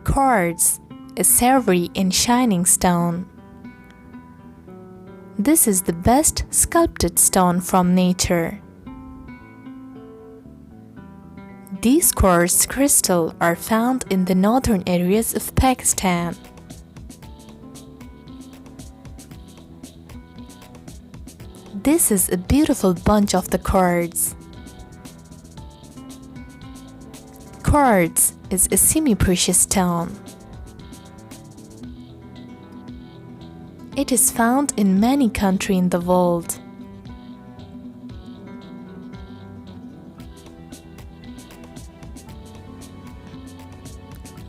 Quartz, a savory and shining stone. This is the best sculpted stone from nature. These quartz crystals are found in the northern areas of Pakistan. This is a beautiful bunch of the quartz. Quartz is a semi-precious stone. It is found in many countries in the world.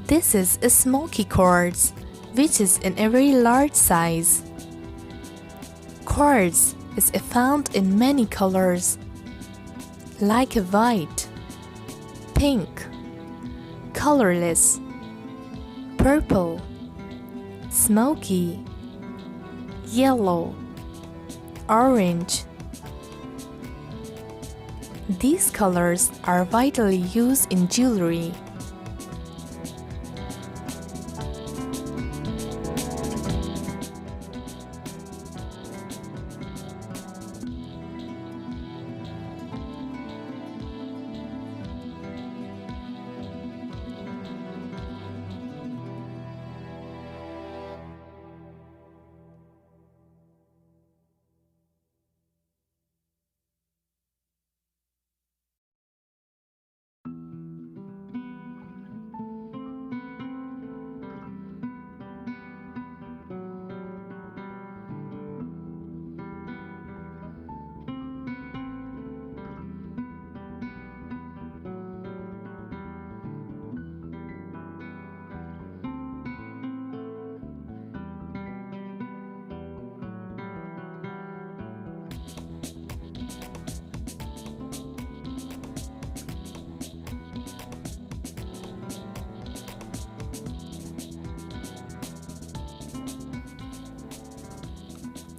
This is a smoky quartz, which is in a very large size. Quartz is found in many colors, like a white, pink, colorless, purple, smoky, yellow, orange. These colors are widely used in jewelry.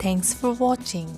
Thanks for watching.